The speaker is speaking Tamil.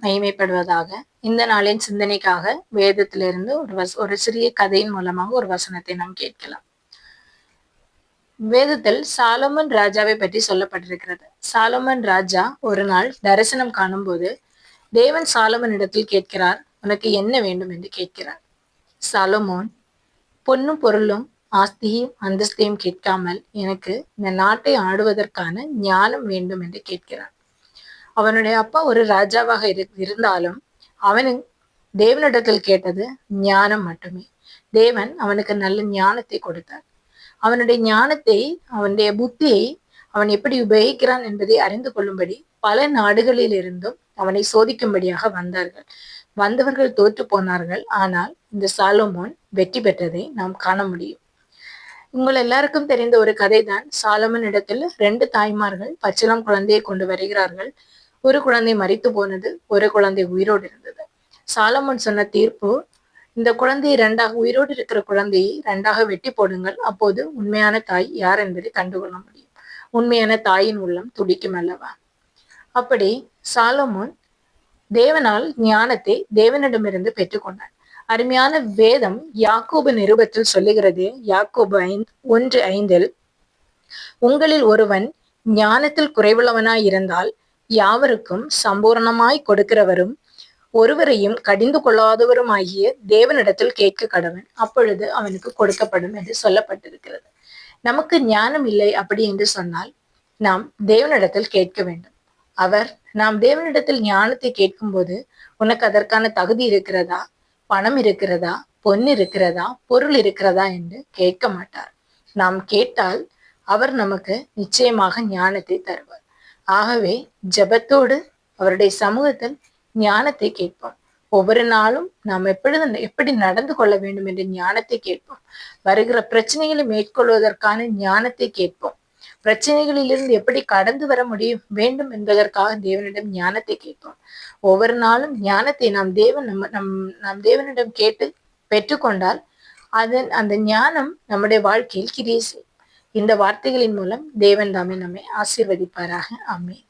மகிமைப்படுவதாக. இந்த நாளின் சிந்தனைக்காக வேதத்திலிருந்து ஒரு சிறிய கதையின் மூலமாக ஒரு வசனத்தை நாம் கேட்கலாம். வேதத்தில் சாலமன் ராஜாவை பற்றி சொல்லப்பட்டிருக்கிறது. சாலமன் ராஜா ஒரு நாள் தரிசனம் காணும்போது தேவன் சாலமனிடத்தில் கேட்கிறார், உனக்கு என்ன வேண்டும் என்று கேட்கிறார். சாலமோன், பொன்னும் பொருளும் ஆஸ்தியும் அந்தஸ்தையும் கேட்காமல் எனக்கு இந்த நாட்டை ஆடுவதற்கான ஞானம் வேண்டும் என்று கேட்கிறான். அவனுடைய அப்பா ஒரு ராஜாவாக இருந்தாலும் அவனு தேவனிடத்தில் கேட்டது ஞானம் மட்டுமே. தேவன் அவனுக்கு நல்ல ஞானத்தை கொடுத்தார். அவனுடைய ஞானத்தை, அவனுடைய புத்தியை அவன் எப்படி உபயோகிக்கிறான் என்பதை அறிந்து கொள்ளும்படி பல நாடுகளில் இருந்தும் அவனை சோதிக்கும்படியாக வந்தார்கள். வந்தவர்கள் தோற்று போனார்கள். ஆனால் இந்த சாலமோன் வெற்றி பெற்றதை நாம் காண முடியும். உங்கள் எல்லாருக்கும் தெரிந்த ஒரு கதை தான். சாலமன் இடத்தில் 2 தாய்மார்கள் பச்சிளம் குழந்தையை கொண்டு வருகிறார்கள். ஒரு குழந்தை மரித்து போனது, ஒரு குழந்தை உயிரோடு இருந்தது. சாலமன் சொன்ன தீர்ப்பு, இந்த குழந்தையை 2ஆக, உயிரோடு இருக்கிற குழந்தையை 2ஆக வெட்டி போடுங்கள். அப்போது உண்மையான தாய் யார் என்பதை கண்டுகொள்ள முடியும். உண்மையான தாயின் உள்ளம் துடிக்கும் அல்லவா? அப்படி சாலமோன் தேவனால் ஞானத்தை தேவனிடமிருந்து பெற்றுக்கொண்டான். அருமையான வேதம் யாக்கோபு நிருபத்தில் சொல்லுகிறது. யாக்கோபு 1:5, உங்களில் ஒருவன் ஞானத்தில் குறைவுள்ளவனாய் இருந்தால் யாவருக்கும் சம்பூரணமாய் கொடுக்கிறவரும் ஒருவரையும் கடிந்து கொள்ளாதவரும் ஆகிய தேவனிடத்தில் கேட்க கடவன், அப்பொழுது அவனுக்கு கொடுக்கப்படும் என்று சொல்லப்பட்டிருக்கிறது. நமக்கு ஞானம் இல்லை அப்படி என்று சொன்னால் நாம் தேவனிடத்தில் கேட்க வேண்டும். நாம் தேவனிடத்தில் ஞானத்தை கேட்கும்போது, உனக்கு அதற்கான தகுதி இருக்கிறதா, பணம் இருக்கிறதா, பொன் இருக்கிறதா, பொருள் இருக்கிறதா என்று கேட்க மாட்டார். நாம் கேட்டால் அவர் நமக்கு நிச்சயமாக ஞானத்தை தருவார். ஆகவே ஜெபத்தோடு அவருடைய சமூகத்தில் ஞானத்தை கேட்போம். ஒவ்வொரு நாளும் நாம் எப்படி நடந்து கொள்ள வேண்டும் என்ற ஞானத்தை கேட்போம். வருகிற பிரச்சனைகளை மேற்கொள்வதற்கான ஞானத்தை கேட்போம். பிரச்சனைகளிலிருந்து எப்படி கடந்து வர வேண்டும் என்பதற்காக தேவனிடம் ஞானத்தை கேட்போம். ஒவ்வொரு நாளும் ஞானத்தை நாம் தேவனிடம் கேட்டு பெற்றுக்கொண்டால் அந்த ஞானம் நம்முடைய வாழ்க்கையில் கிரியை செய்யும். இந்த வார்த்தைகளின் மூலம் தேவன் தாமே நம்மை ஆசீர்வதிப்பாராக. ஆமென்.